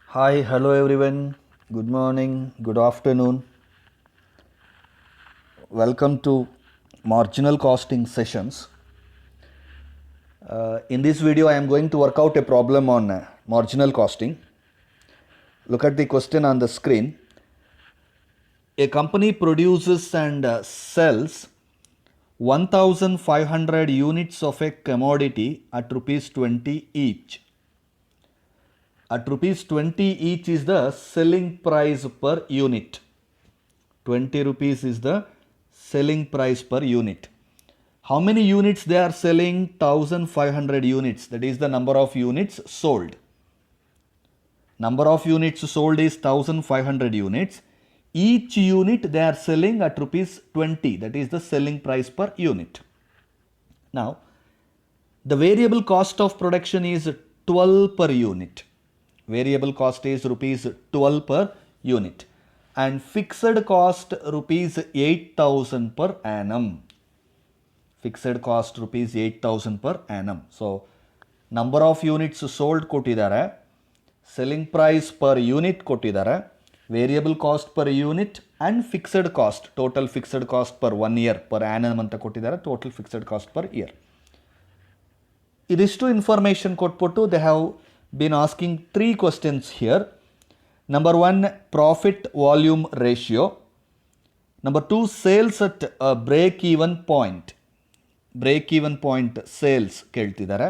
Hi, hello everyone. Good morning, good afternoon. Welcome to marginal costing sessions. In this video, I am going to work out a problem on marginal costing. Look at the question on the screen. A company produces and sells 1500 units of a commodity at rupees 20 each. At rupees 20 each is the selling price per unit. 20 rupees is the selling price per unit. How many units they are selling? 1500 units. That is the number of units sold. Number of units sold is 1500 units. Each unit they are selling at rupees 20. That is the selling price per unit. Now, the variable cost of production is 12 per unit. Variable cost is rupees 12 per unit. And fixed cost rupees 8000 per annum. Fixed cost rupees 8000 per annum. So, number of units sold ಕೊಟ್ಟಿದ್ದಾರೆ, selling price per unit ಕೊಟ್ಟಿದ್ದಾರೆ, variable cost per unit and fixed cost, total fixed cost per 1 year per annum ಅಂತ ಕೊಟ್ಟಿದ್ದಾರೆ, total fixed cost per year. ಇದಿಷ್ಟು information ಕೊಟ್ಬಿಟ್ಟು they have been asking 3 questions here. Number 1, profit volume ratio. Number 2, sales at a break even point. Break even point sales ಕೇಳ್ತಿದ್ದಾರೆ.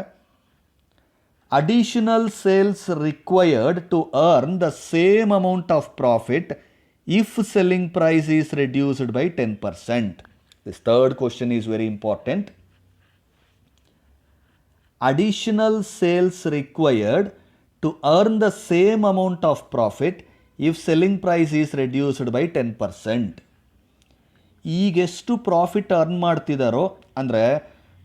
Additional sales required to earn the same amount of profit if selling price is reduced by 10%. This third question is very important. Additional sales required to earn the same amount of profit if selling price is reduced by 10%. ಈಗೆಷ್ಟು profit earn ಮಾಡ್ತಿದ್ದಾರೋ ಅಂದರೆ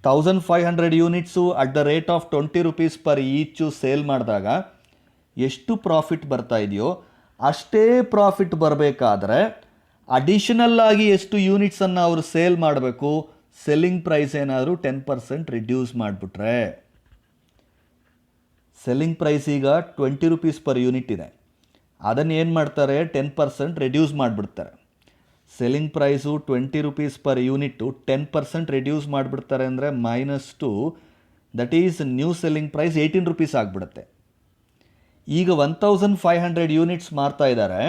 1500 units at the rate of 20 rupees per each sale ಮಾಡಿದಾಗ ಎಷ್ಟು profit ಬರ್ತಾ ಇದೆಯೋ ಅಷ್ಟೇ profit ಬರಬೇಕಾದ್ರೆ additional ಆಗಿ ಎಷ್ಟು ಯೂನಿಟ್ಸನ್ನು ಅವರು ಸೇಲ್ ಮಾಡಬೇಕು, ಸೆಲ್ಲಿಂಗ್ ಪ್ರೈಸ್ ಏನಾದರೂ 10% ರಿಡ್ಯೂಸ್ ಮಾಡಿಬಿಟ್ರೆ. ಸೆಲ್ಲಿಂಗ್ ಪ್ರೈಸ್ ಈಗ 20 rupees ಪರ್ ಯೂನಿಟ್ ಇದೆ, ಅದನ್ನು ಏನು ಮಾಡ್ತಾರೆ 10% ರಿಡ್ಯೂಸ್ ಮಾಡಿಬಿಡ್ತಾರೆ. Selling price 20 rupees per unit 10% reduce ಮಾಡಿಬಿಡ್ತಾರೆ ಅಂದರೆ -2, that is new selling price 18 rupees ಆಗಿಬಿಡುತ್ತೆ. ಈಗ 1500 ಯೂನಿಟ್ಸ್ ಮಾರ್ತಾ ಇದ್ದಾರೆ.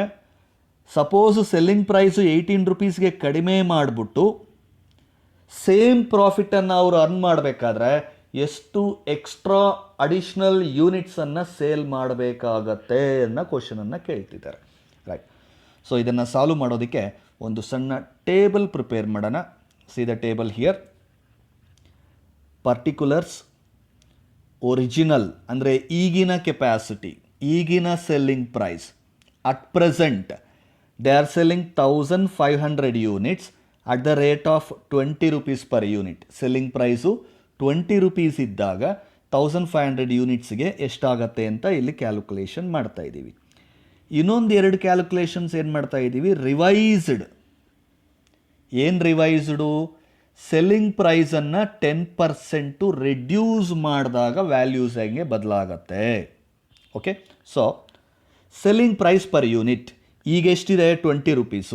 ಸಪೋಸ್ ಸೆಲ್ಲಿಂಗ್ ಪ್ರೈಸು 18 rupeesಗೆ ಕಡಿಮೆ ಮಾಡಿಬಿಟ್ಟು ಸೇಮ್ ಪ್ರಾಫಿಟನ್ನು ಅವರು ಅರ್ನ್ ಮಾಡಬೇಕಾದ್ರೆ ಎಷ್ಟು ಎಕ್ಸ್ಟ್ರಾ ಅಡಿಷ್ನಲ್ ಯೂನಿಟ್ಸನ್ನು ಸೇಲ್ ಮಾಡಬೇಕಾಗತ್ತೆ ಅನ್ನೋ ಕ್ವಶನನ್ನು ಕೇಳ್ತಿದ್ದಾರೆ. ರೈಟ್. ಸೊ ಇದನ್ನು ಸಾಲ್ವ್ ಮಾಡೋದಕ್ಕೆ ಒಂದು ಸಣ್ಣ ಟೇಬಲ್ ಪ್ರಿಪೇರ್ ಮಾಡೋಣ. See the table here. Particulars, original ಅಂದರೆ ಈಗಿನ ಕೆಪ್ಯಾಸಿಟಿ, ಈಗಿನ selling price. At present they are selling 1500 units at the rate of 20 rupees per unit. Selling price 20 rupees ಇದ್ದಾಗ 1500 ಯೂನಿಟ್ಸ್ಗೆ ಎಷ್ಟಾಗತ್ತೆ ಅಂತ ಇಲ್ಲಿ ಕ್ಯಾಲ್ಕುಲೇಷನ್ ಮಾಡ್ತಾ ಇದ್ದೀವಿ. ಇನ್ನೊಂದು 2 ಕ್ಯಾಲ್ಕುಲೇಷನ್ಸ್ ಏನು ಮಾಡ್ತಾ ಇದ್ದೀವಿ, ರಿವೈಸ್ಡ್. ಏನು ರಿವೈಸ್ಡು? ಸೆಲ್ಲಿಂಗ್ ಪ್ರೈಸನ್ನು 10% ರಿಡ್ಯೂಸ್ ಮಾಡಿದಾಗ ವ್ಯಾಲ್ಯೂಸ್ ಹೆಂಗೆ ಬದಲಾಗತ್ತೆ. Okay. So selling price per unit ಈಗ ಎಷ್ಟಿದೆ 20 rupees.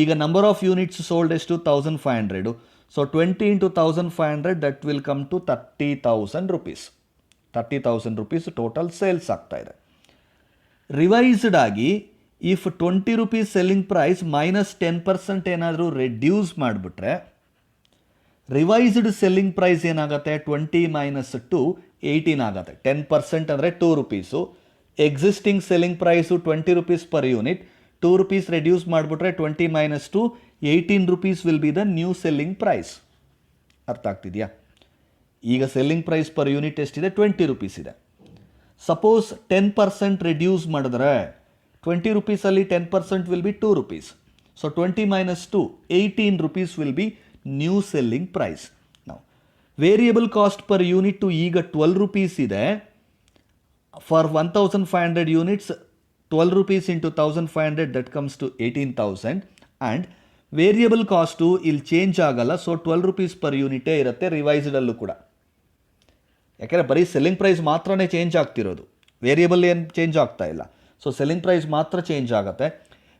ಈಗ ನಂಬರ್ ಆಫ್ ಯೂನಿಟ್ಸ್ ಸೋಲ್ಡ್ ಎಷ್ಟು 1500. So 20 into 1500 that will come to 30,000 rupees. 30,000 rupees total sales ಆಗ್ತಾ ಇದೆ. ರಿವೈಸ್ಡ್ ಆಗಿ ಇಫ್ 20 rupees ಸೆಲ್ಲಿಂಗ್ ಪ್ರೈಸ್ -10% ಏನಾದರೂ ರೆಡ್ಯೂಸ್ ಮಾಡಿಬಿಟ್ರೆ ರಿವೈಸ್ಡ್ ಸೆಲ್ಲಿಂಗ್ ಪ್ರೈಸ್ ಏನಾಗುತ್ತೆ 20 - 2 18 ಆಗುತ್ತೆ. 10% ಅಂದರೆ 2 rupees. Existing selling price 20 rupees per unit. 2 rupees reduce ಮಾಡಿಬಿಟ್ರೆ 20 - 2 18 rupees will be the new selling price. ಅರ್ಥ ಆಗ್ತಿದೆಯಾ? ಈಗ ಸೆಲ್ಲಿಂಗ್ ಪ್ರೈಸ್ ಪರ್ ಯೂನಿಟ್ ಎಷ್ಟಿದೆ 20 rupees ಇದೆ. ಸಪೋಸ್ 10% ರಿಡ್ಯೂಸ್ ಮಾಡಿದ್ರೆ 20 rupeesಲ್ಲಿ 10% will be 2 rupees. So 20 - 2 18 rupees will be new selling price. ನಾವು variable cost per unit ಈಗ 12 rupees ಇದೆ. For 1500 units 12 rupees into 1500 that comes to 18,000 and variable cost ಇಲ್ಲಿ change ಆಗಲ್ಲ. So 12 rupees per ಯೂನಿಟೇ ಇರುತ್ತೆ ರಿವೈಸ್ಡಲ್ಲೂ ಕೂಡ. ಯಾಕೆಂದರೆ ಬರೀ ಸೆಲ್ಲಿಂಗ್ ಪ್ರೈಸ್ ಮಾತ್ರನೇ ಚೇಂಜ್ ಆಗ್ತಿರೋದು, ವೇರಿಯಬಲ್ ಏನು ಚೇಂಜ್ ಆಗ್ತಾ ಇಲ್ಲ. ಸೊ ಸೆಲ್ಲಿಂಗ್ ಪ್ರೈಸ್ ಮಾತ್ರ ಚೇಂಜ್ ಆಗುತ್ತೆ.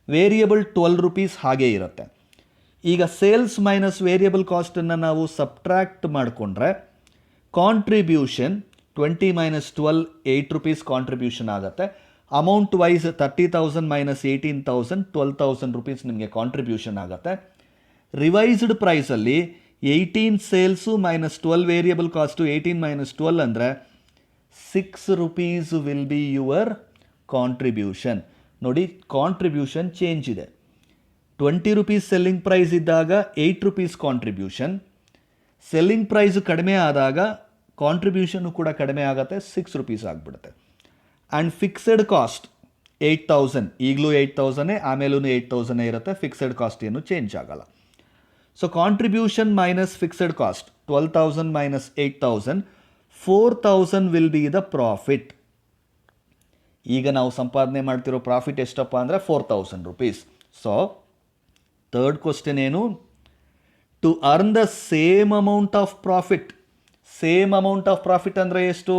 ವೇರಿಯಬಲ್ 12 ರೂಪೀಸ್ ಹಾಗೇ ಇರುತ್ತೆ. ಈಗ ಸೇಲ್ಸ್ ಮೈನಸ್ ವೇರಿಯಬಲ್ ಕಾಸ್ಟನ್ನು ನಾವು ಸಬ್ಟ್ರ್ಯಾಕ್ಟ್ ಮಾಡಿಕೊಂಡ್ರೆ ಕಾಂಟ್ರಿಬ್ಯೂಷನ್ 20 ಮೈನಸ್ 12 8 ರೂಪೀಸ್ ಕಾಂಟ್ರಿಬ್ಯೂಷನ್ ಆಗುತ್ತೆ. ಅಮೌಂಟ್ ವೈಸ್ 30,000 ಮೈನಸ್ 18,000 12,000 ರೂಪೀಸ್ ನಿಮಗೆ ಕಾಂಟ್ರಿಬ್ಯೂಷನ್ ಆಗುತ್ತೆ. ರಿವೈಸ್ಡ್ ಪ್ರೈಸಲ್ಲಿ 18 sales minus 12 variable cost 18 minus 12 ಅಂದರೆ 6 rupees will be your contribution. ನೋಡಿ ಕಾಂಟ್ರಿಬ್ಯೂಷನ್ ಚೇಂಜ್ ಇದೆ. 20 ರೂಪೀಸ್ ಸೆಲ್ಲಿಂಗ್ ಪ್ರೈಸ್ ಇದ್ದಾಗ 8 ರೂಪೀಸ್ ಕಾಂಟ್ರಿಬ್ಯೂಷನ್, ಸೆಲ್ಲಿಂಗ್ ಪ್ರೈಸು ಕಡಿಮೆ ಆದಾಗ ಕಾಂಟ್ರಿಬ್ಯೂಷನ್ನು ಕೂಡ ಕಡಿಮೆ ಆಗುತ್ತೆ, 6 ರೂಪೀಸ್ ಆಗಿಬಿಡುತ್ತೆ. ಆ್ಯಂಡ್ ಫಿಕ್ಸೆಡ್ ಕಾಸ್ಟ್ 8,000, ಈಗಲೂ 8,000 ಆಮೇಲೂ 8,000 ಇರುತ್ತೆ, ಫಿಕ್ಸೆಡ್ ಕಾಸ್ಟ್ ಏನು ಚೇಂಜ್ ಆಗಲ್ಲ. So contribution minus fixed cost 12,000 minus 8,000, 4,000 will be the profit. ಈಗ ನಾವು ಸಂಪಾದನೆ ಮಾಡ್ತಿರೋ ಪ್ರಾಫಿಟ್ ಎಷ್ಟಪ್ಪ ಅಂದರೆ 4,000 ರೂಪೀಸ್. ಸೊ ಥರ್ಡ್ ಕ್ವಶನ್ ಏನು? To earn the same amount of profit. Same amount of profit ಅಂದರೆ ಎಷ್ಟು?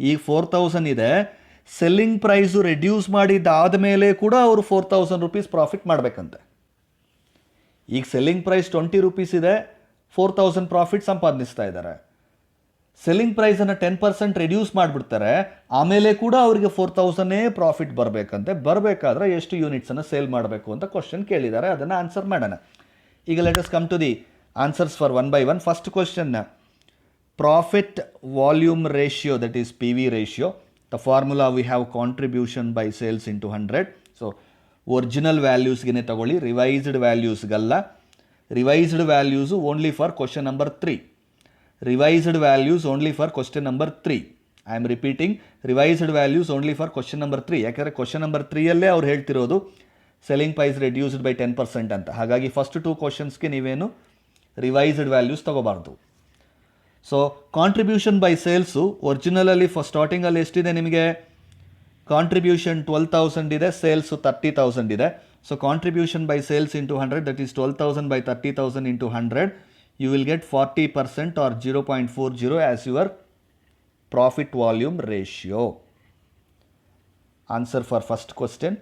ಈಗ 4,000 ಇದೆ, ಸೆಲ್ಲಿಂಗ್ ಪ್ರೈಸು ರೆಡ್ಯೂಸ್ ಮಾಡಿದ್ದಾದ ಮೇಲೆ ಕೂಡ ಅವರು 4,000 ರೂಪೀಸ್ ಪ್ರಾಫಿಟ್ ಮಾಡಬೇಕಂತೆ. ಈಗ ಸೆಲ್ಲಿಂಗ್ ಪ್ರೈಸ್ 20 ರೂಪೀಸ್ ಇದೆ, 4,000 ಪ್ರಾಫಿಟ್ ಸಂಪಾದಿಸ್ತಾ ಇದ್ದಾರೆ. ಸೆಲ್ಲಿಂಗ್ ಪ್ರೈಸನ್ನು 10% ರೆಡ್ಯೂಸ್ ಮಾಡಿಬಿಡ್ತಾರೆ, ಆಮೇಲೆ ಕೂಡ ಅವರಿಗೆ 4,000 ಪ್ರಾಫಿಟ್ ಬರಬೇಕಂತೆ. ಬರಬೇಕಾದ್ರೆ ಎಷ್ಟು ಯೂನಿಟ್ಸನ್ನು ಸೇಲ್ ಮಾಡಬೇಕು ಅಂತ ಕ್ವಶನ್ ಕೇಳಿದ್ದಾರೆ, ಅದನ್ನು ಆನ್ಸರ್ ಮಾಡೋಣ. ಈಗ let us come to the answers for one by one. First question, profit volume ratio, that is P V ratio. The formula we have contribution by sales into 100. ಸೊ original ವ್ಯಾಲ್ಯೂಸ್ಗೆ ತಗೊಳ್ಳಿ, revised ವ್ಯಾಲ್ಯೂಸ್ಗಲ್ಲ. Revised values only for question number 3. Revised values only for question number 3. I am repeating, revised values only for question number 3. ಯಾಕೆಂದರೆ question number 3ಯಲ್ಲೇ ಅವ್ರು ಹೇಳ್ತಿರೋದು selling price reduced by 10% ಅಂತ. ಹಾಗಾಗಿ first 2 ಕ್ವಶನ್ಸ್ಗೆ ನೀವೇನು ರಿವೈಸ್ಡ್ ವ್ಯಾಲ್ಯೂಸ್ ತಗೋಬಾರ್ದು. So contribution by sales ಒರಿಜಿನಲಲ್ಲಿ ಸ್ಟಾರ್ಟಿಂಗಲ್ಲಿ ಎಷ್ಟಿದೆ ನಿಮಗೆ? ಕಾಂಟ್ರಿಬ್ಯೂಷನ್ 12,000 ಇದೆ, ಸೇಲ್ಸು 30,000 ಇದೆ. So contribution by sales into 100, that is 12,000 by 30,000 into 100, you will get 40% or 0.40 as your profit volume ratio. Answer for first question.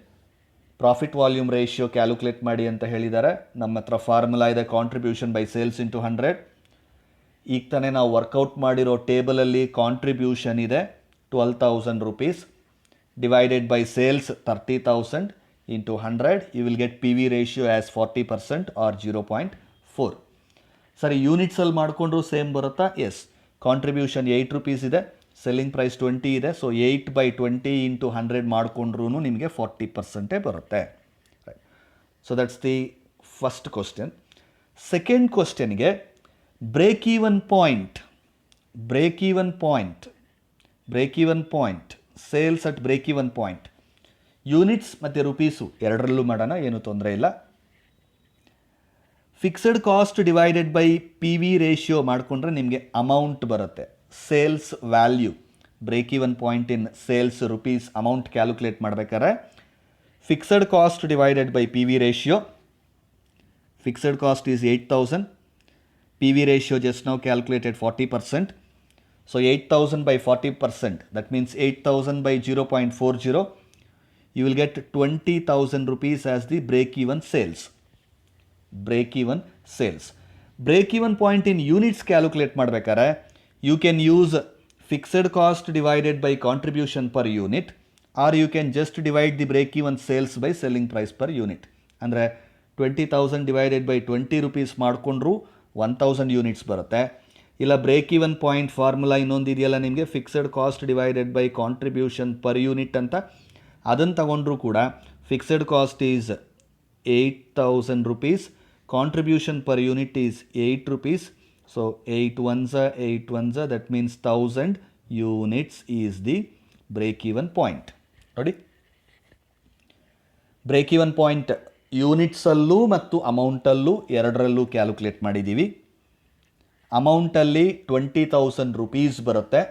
Profit volume ratio calculate ಮಾಡಿ ಅಂತ ಹೇಳಿದ್ದಾರೆ. ನಮ್ಮ ಹತ್ರ ಫಾರ್ಮುಲಾ ಇದೆ, ಕಾಂಟ್ರಿಬ್ಯೂಷನ್ ಬೈ ಸೇಲ್ಸ್ ಇಂಟು 100. ಈಗ ತಾನೇ ನಾವು workout ಮಾಡಿರೋ ಟೇಬಲಲ್ಲಿ ಕಾಂಟ್ರಿಬ್ಯೂಷನ್ ಇದೆ 12,000 rupees divided by sales 30,000 into 100. You will get P V ratio as 40% or 0.4. ಸರಿ, ಯೂನಿಟ್ಸಲ್ಲಿ ಮಾಡಿಕೊಂಡ್ರು ಸೇಮ್ ಬರುತ್ತಾ? ಎಸ್. ಕಾಂಟ್ರಿಬ್ಯೂಷನ್ 8 ರೂಪೀಸ್ ಇದೆ, ಸೆಲ್ಲಿಂಗ್ ಪ್ರೈಸ್ 20 ಇದೆ. ಸೊ 8/20 ಇಂಟು 100 ಮಾಡಿಕೊಂಡ್ರೂ ನಿಮಗೆ 40% ಬರುತ್ತೆ. Right. So that's the first question. Second ಕ್ವಶನ್ಗೆ break even point, break even point, break even point, sales at break even point. Units ಮತ್ತು ರುಪೀಸು ಎರಡರಲ್ಲೂ ಮಾಡೋಣ, ಏನೂ ತೊಂದರೆ ಇಲ್ಲ. Fixed cost divided by P V ratio ಮಾಡಿಕೊಂಡ್ರೆ ನಿಮಗೆ ಅಮೌಂಟ್ ಬರುತ್ತೆ. Sales value, break even point in sales rupees amount calculate ಮಾಡಬೇಕಾದ್ರೆ fixed cost divided by P V ratio. Fixed cost is 8,000. P V ratio just ನಾವು calculated 40%. So 8,000 by 40%, that means 8,000 by 0.40. You will get 20,000 rupees as the break-even sales. Break-even sales. Break-even point in units calculate ಮಾಡಬೇಕಾದ್ರೆ you can use fixed cost divided by contribution per unit, or you can just divide the break-even sales by selling price per unit. ಅಂದರೆ 20,000 divided by 20 rupees ಮಾಡಿಕೊಂಡ್ರು 1,000 units ಬರುತ್ತೆ. ಇಲ್ಲ break even point formula ಇನ್ನೊಂದು ಇದೆಯಲ್ಲ ನಿಮಗೆ, fixed cost divided by contribution per unit ಅಂತ, ಅದನ್ನು ತಗೊಂಡ್ರೂ ಕೂಡ fixed cost is 8,000 rupees, contribution per unit is 8 rupees. So 8 ones are 8 ones are, that means 1,000 units is the break even point. ನೋಡಿ, break even point ಯೂನಿಟ್ಸಲ್ಲೂ ಮತ್ತು ಅಮೌಂಟಲ್ಲೂ ಎರಡರಲ್ಲೂ calculate ಮಾಡಿದ್ದೀವಿ. ಅಮೌಂಟಲ್ಲಿ 20,000 rupees ಬರುತ್ತೆ,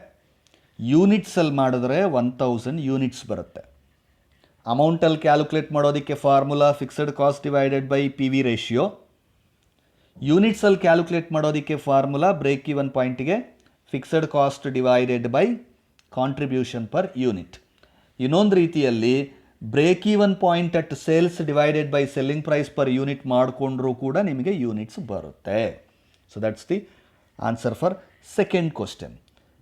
ಯೂನಿಟ್ಸಲ್ಲಿ ಮಾಡಿದ್ರೆ 1,000 units ಬರುತ್ತೆ. ಅಮೌಂಟಲ್ಲಿ ಕ್ಯಾಲ್ಕುಲೇಟ್ ಮಾಡೋದಕ್ಕೆ formula fixed cost divided by P V ratio. ಯೂನಿಟ್ಸಲ್ಲಿ ಕ್ಯಾಲ್ಕುಲೇಟ್ ಮಾಡೋದಕ್ಕೆ ಫಾರ್ಮುಲಾ ಬ್ರೇಕ್ ಈವನ್ ಪಾಯಿಂಟಿಗೆ fixed cost divided by contribution per unit. ಇನ್ನೊಂದು ರೀತಿಯಲ್ಲಿ break even point at sales divided by selling price per unit ಮಾಡಿಕೊಂಡ್ರೂ ಕೂಡ ನಿಮಗೆ units ಬರುತ್ತೆ. So that's the answer for second question.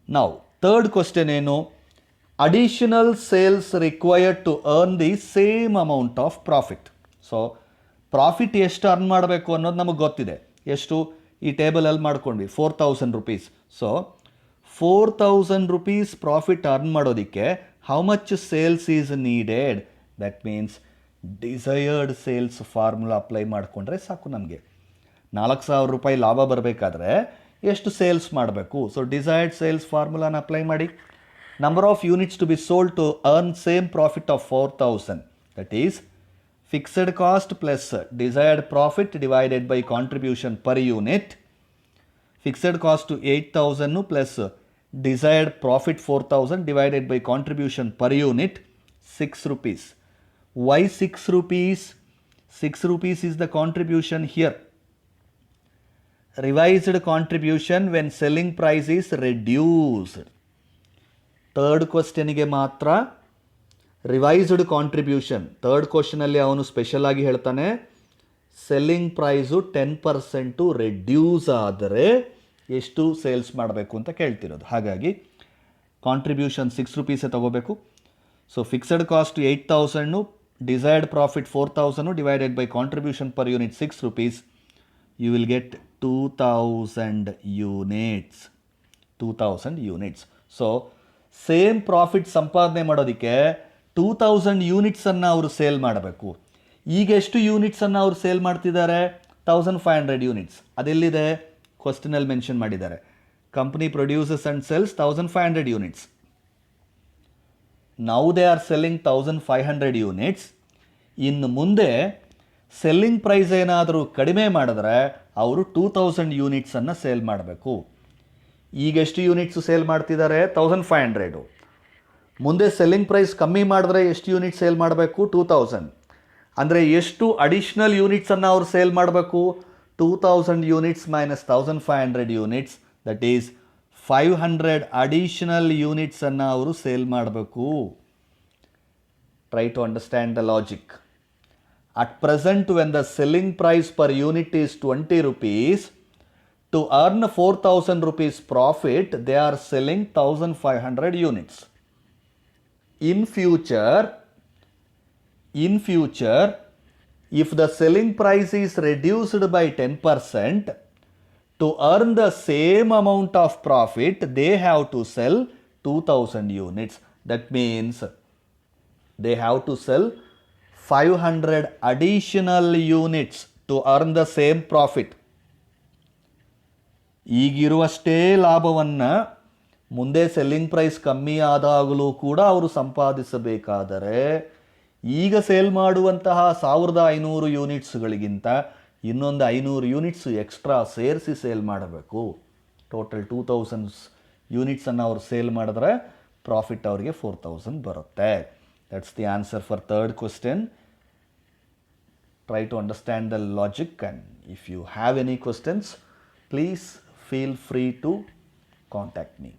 ನಾವು ಥರ್ಡ್ ಕ್ವಶನ್ ಏನು? Additional sales required to earn the same amount of profit. So profit ಎಷ್ಟು earn ಮಾಡಬೇಕು ಅನ್ನೋದು ನಮಗೆ ಗೊತ್ತಿದೆ. ಎಷ್ಟು? ಈ ಟೇಬಲಲ್ಲಿ ಮಾಡ್ಕೊಂಡ್ವಿ 4000 rupees. So 4000 rupees profit earn ಮಾಡೋದಕ್ಕೆ how much sales is needed? That means desired sales formula apply ಮಾಡಿಕೊಂಡ್ರೆ ಸಾಕು. ನಮಗೆ 4000 ರೂಪಾಯಿ ಲಾಭ ಬರಬೇಕಾದ್ರೆ ಎಷ್ಟು ಸೇಲ್ಸ್ ಮಾಡಬೇಕು? ಸೊ ಡಿಸೈರ್ಡ್ ಸೇಲ್ಸ್ ಫಾರ್ಮುಲಾನ ಅಪ್ಲೈ ಮಾಡಿ. Number of units to be sold to earn same profit of 4000, that is fixed cost plus desired profit divided by contribution per unit. Fixed cost 8000 plus desired profit 4000 divided by contribution per unit 6 rupees. Why 6 rupees? 6 rupees is the contribution here. Revised contribution when selling price is reduced. Third question ಗೆ ಮಾತ್ರ revised contribution. Third ಕ್ವಶನಲ್ಲಿ ಅವನು special ಆಗಿ ಹೇಳ್ತಾನೆ selling price 10% reduce ಆದರೆ ಎಷ್ಟು sales ಮಾಡಬೇಕು ಅಂತ ಕೇಳ್ತಿರೋದು. ಹಾಗಾಗಿ ಕಾಂಟ್ರಿಬ್ಯೂಷನ್ 6 ರೂಪೀಸೇ ತಗೋಬೇಕು. So fixed cost 8000, desired profit 4000 divided by contribution per unit 6 rupees. You will get 2000 units. 2000 units. So same profit ಸಂಪಾದನೆ ಮಾಡೋದಕ್ಕೆ 2000 ಯೂನಿಟ್ಸನ್ನು ಅವರು ಸೇಲ್ ಮಾಡಬೇಕು. ಈಗ ಎಷ್ಟು ಯೂನಿಟ್ಸನ್ನು ಅವರು ಸೇಲ್ ಮಾಡ್ತಿದ್ದಾರೆ? 1500 ಯೂನಿಟ್ಸ್. ಅದೆಲ್ಲಿದೆ? ಕ್ವಶನಲ್ಲಿ ಮೆನ್ಷನ್ ಮಾಡಿದ್ದಾರೆ. Company produces and cells 1500 units. Now they are selling 1500 units. ಇನ್ನು ಮುಂದೆ ಸೆಲ್ಲಿಂಗ್ ಪ್ರೈಸ್ ಏನಾದರೂ ಕಡಿಮೆ ಮಾಡಿದ್ರೆ ಅವರು 2000 ಯೂನಿಟ್ಸನ್ನು ಸೇಲ್ ಮಾಡಬೇಕು. ಈಗ ಎಷ್ಟು ಯೂನಿಟ್ಸು ಸೇಲ್ ಮಾಡ್ತಿದ್ದಾರೆ? 1500. ಮುಂದೆ ಸೆಲ್ಲಿಂಗ್ ಪ್ರೈಸ್ ಕಮ್ಮಿ ಮಾಡಿದ್ರೆ ಎಷ್ಟು ಯೂನಿಟ್ ಸೇಲ್ ಮಾಡಬೇಕು? 2000. ಅಂದರೆ ಎಷ್ಟು ಅಡಿಷ್ನಲ್ ಯೂನಿಟ್ಸನ್ನು ಅವರು ಸೇಲ್ ಮಾಡಬೇಕು? 2000 units minus 1500 units, that is 500 additional units ಅನ್ನು ಅವರು ಸೇಲ್ ಮಾಡಬೇಕು. Try to understand the logic. At present, when the selling price per unit is 20 rupees, to earn 4000 rupees profit, they are selling 1500 units. In future, if the selling price is reduced by 10%, to earn the same amount of profit, they have to sell 2000 units. That means they have to sell 500 additional units to earn the same profit. ಈಗಿರುವಷ್ಟೇ ಲಾಭವನ್ನು ಮುಂದೆ selling price ಕಮ್ಮಿ ಆದಾಗಲೂ ಕೂಡ ಅವರು ಸಂಪಾದಿಸಬೇಕಾದರೆ ಈಗ sale ಮಾಡುವಂತಹ 1500 ಯೂನಿಟ್ಸ್ಗಳಿಗಿಂತ ಇನ್ನೊಂದು 500 units extra ಸೇರಿಸಿ ಸೇಲ್ ಮಾಡಬೇಕು. ಟೋಟಲ್ 2000 ಯೂನಿಟ್ಸನ್ನು ಅವರು ಸೇಲ್ ಮಾಡಿದ್ರೆ ಪ್ರಾಫಿಟ್ ಅವರಿಗೆ 4000 ಬರುತ್ತೆ. That's the answer for third question. Try to understand the logic and if you have any questions please feel free to contact me.